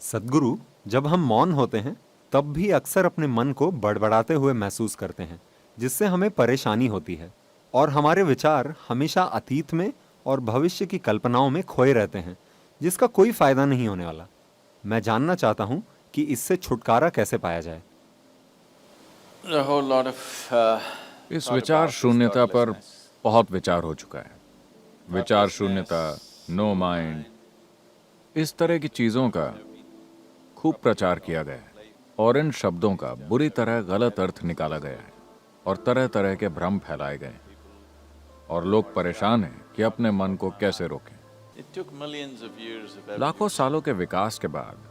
सद्गुरु, जब हम मौन होते हैं तब भी अक्सर अपने मन को बड़बड़ाते हुए महसूस करते हैं, जिससे हमें परेशानी होती है और हमारे विचार हमेशा अतीत में और भविष्य की कल्पनाओं में खोए रहते हैं, जिसका कोई फायदा नहीं होने वाला। मैं जानना चाहता हूँ कि इससे छुटकारा कैसे पाया जाए। A whole lot of इस thought विचार about this शून्यता पर thoughtlessness. बहुत विचार हो चुका है। विचार शून्यता, नो माइंड, इस तरह की चीजों का खूब प्रचार किया गया है और इन शब्दों का बुरी तरह गलत अर्थ निकाला गया है और तरह तरह के भ्रम फैलाए गए हैं और लोग परेशान हैं कि अपने मन को कैसे रोकें। It took millions of years of लाखों सालों के विकास के बाद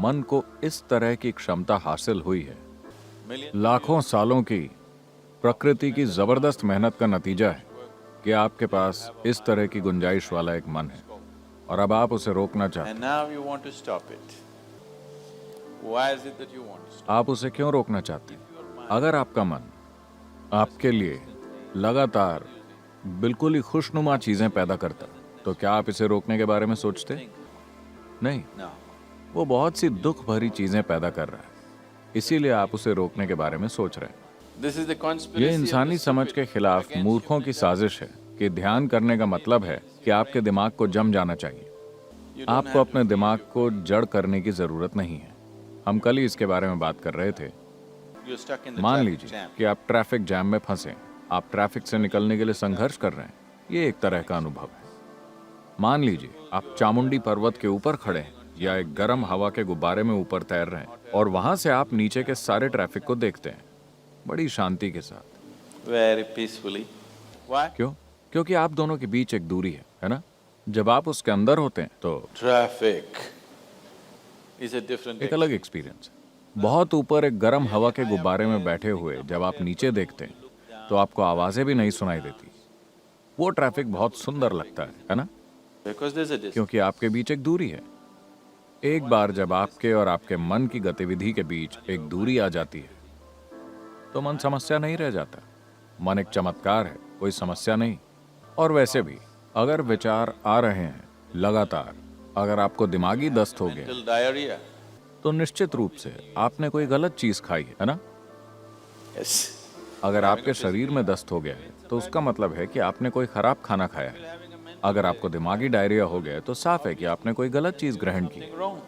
मन को इस तरह की क्षमता हासिल हुई है। लाखों सालों की प्रकृति की जबरदस्त मेहनत का नतीजा है कि आपके पास इस तरह की गुंजाइश वाला एक मन है और अब आप उसे रोकना चाहते and now you want to stop it. Why is it that you want to stop? हैं। आप उसे क्यों रोकना चाहते हैं? अगर आपका मन आपके लिए लगातार बिल्कुल ही खुशनुमा चीजें पैदा करता तो क्या आप इसे रोकने के बारे में सोचते? नहीं, No. वो बहुत सी दुख भरी चीजें पैदा कर रहा है, इसीलिए आप उसे रोकने के बारे में सोच रहे हैं। This is the conspiracy ये of इंसानी the समझ stupid के खिलाफ against मूर्खों की साजिश है कि ध्यान करने का मतलब है कि आपके दिमाग को जम जाना चाहिए। you. You don't आपको have अपने दिमाग को जड़ करने की जरूरत नहीं है। हम कल ही इसके बारे में बात कर रहे थे। to- You're stuck in the मान traffic लीजिए jam. कि आप ट्रैफिक जैम में फंसे, आप ट्रैफिक से निकलने के लिए संघर्ष कर रहे हैं। ये एक तरह का अनुभव है। मान लीजिए आप चामुंडी पर्वत के ऊपर खड़े हैं या एक गर्म हवा के गुब्बारे में ऊपर तैर रहे हैं और वहां से आप नीचे के सारे ट्रैफिक को देखते हैं बड़ी शांति के साथ। Very peacefully. Why? क्यों? क्योंकि आप दोनों के बीच एक दूरी है ना? जब आप उसके अंदर होते हैं तो Traffic is a different एक अलग एक्सपीरियंस है। बहुत ऊपर एक गर्म हवा के गुब्बारे में बैठे हुए जब आप नीचे देखते हैं तो आपको आवाजें भी नहीं सुनाई देती। वो ट्रैफिक बहुत सुंदर लगता है ना? because there's a distance. क्योंकि आपके बीच एक दूरी है। एक बार जब आपके और आपके मन की गतिविधि के बीच एक दूरी आ जाती है तो मन समस्या नहीं रह जाता। मन एक चमत्कार है, कोई समस्या नहीं। और वैसे भी अगर विचार आ रहे हैं लगातार, अगर आपको दिमागी दस्त हो गया Mental diarrhea. तो निश्चित रूप से आपने कोई गलत चीज खाई है ना? Yes. अगर आपके शरीर में दस्त हो गया है तो उसका मतलब है कि आपने कोई खराब खाना खाया है। अगर आपको दिमागी डायरिया हो गया है तो साफ है कि आपने कोई गलत चीज ग्रहण की। Something wrong.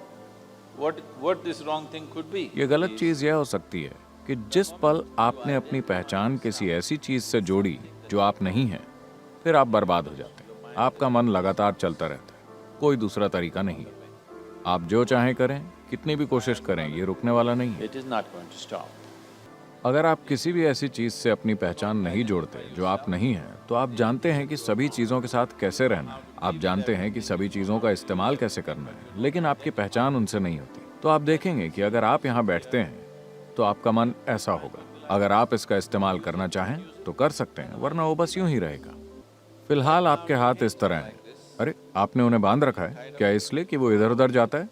What this wrong thing could be? ये गलत चीज यह हो सकती है कि जिस पल आपने अपनी पहचान किसी ऐसी चीज से जोड़ी जो आप नहीं हैं, फिर आप बर्बाद हो जाते हैं। आपका मन लगातार चलता रहता है, कोई दूसरा तरीका नहीं है। आप जो चाहें करें, कितनी भी कोशिश करें, ये रुकने वाला नहीं है। It is not going to stop. अगर आप किसी भी ऐसी चीज से अपनी पहचान नहीं जोड़ते जो आप नहीं हैं, तो आप जानते हैं कि सभी चीजों के साथ कैसे रहना है, आप जानते हैं कि सभी चीजों का इस्तेमाल कैसे करना है, लेकिन आपकी पहचान उनसे नहीं होती। तो आप देखेंगे कि अगर आप यहाँ बैठते हैं तो आपका मन ऐसा होगा। अगर आप इसका इस्तेमाल करना चाहें तो कर सकते हैं, वरना वो बस यूं ही रहेगा। फिलहाल आपके हाथ इस तरह हैं। अरे, आपने उन्हें बांध रखा है क्या इसलिए कि वो इधर उधर जाता है?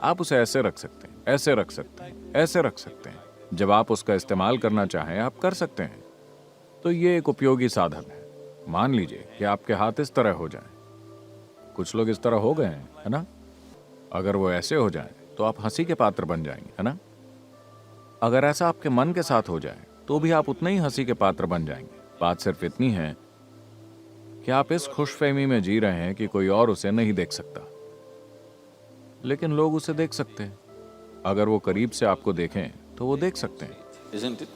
आप उसे ऐसे रख सकते हैं, ऐसे रख सकते हैं, ऐसे रख सकते हैं। जब आप उसका इस्तेमाल करना चाहें आप कर सकते हैं। तो ये एक उपयोगी साधन है। मान लीजिए कि आपके हाथ इस तरह हो जाएं। कुछ लोग इस तरह हो गए हैं, है ना? अगर वो ऐसे हो जाएं तो आप हंसी के पात्र बन जाएंगे, है ना? अगर ऐसा आपके मन के साथ हो जाए तो भी आप उतने ही हंसी के पात्र बन जाएंगे। बात सिर्फ इतनी है कि आप इस खुशफहमी में जी रहे हैं कि कोई और उसे नहीं देख सकता, लेकिन लोग उसे देख सकते हैं। अगर वो करीब से आपको देखें तो वो देख सकते हैं, Isn't it?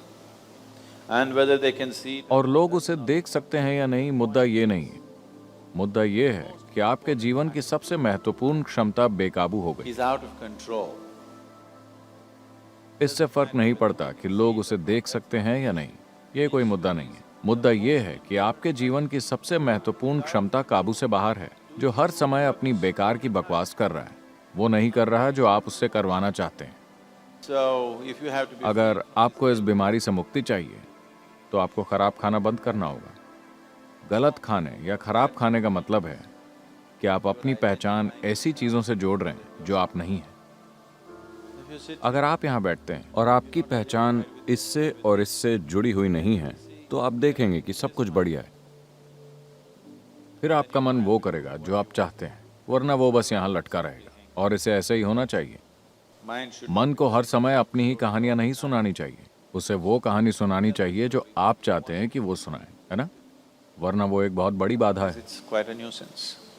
And whether they can see it और लोग उसे देख सकते हैं या नहीं, मुद्दा ये नहीं है। मुद्दा ये है कि आपके जीवन की सबसे महत्वपूर्ण क्षमता बेकाबू हो गई। is out of control. इससे फर्क नहीं पड़ता कि लोग उसे देख सकते हैं या नहीं, ये कोई मुद्दा नहीं है। मुद्दा ये है कि आपके जीवन की सबसे महत्वपूर्ण क्षमता काबू से बाहर है, जो हर समय अपनी बेकार की बकवास कर रहा है। वो नहीं कर रहा जो आप उससे करवाना चाहते हैं। So if you have to be अगर आपको इस बीमारी से मुक्ति चाहिए तो आपको खराब खाना बंद करना होगा। गलत खाने या खराब खाने का मतलब है कि आप अपनी पहचान ऐसी चीजों से जोड़ रहे हैं जो आप नहीं हैं। if you sit अगर आप यहाँ बैठते हैं और आपकी पहचान इससे और इससे जुड़ी हुई नहीं है तो आप देखेंगे कि सब कुछ बढ़िया है। फिर आपका मन वो करेगा जो आप चाहते हैं, वरना वो बस यहाँ लटका रहेगा और इसे ऐसे ही होना चाहिए। Mind should मन को हर समय अपनी ही कहानियां नहीं सुनानी चाहिए, उसे वो कहानी सुनानी चाहिए जो आप चाहते हैं कि वो सुनाए, है ना? वरना वो एक बहुत बड़ी बाधा है। it's quite a nuisance.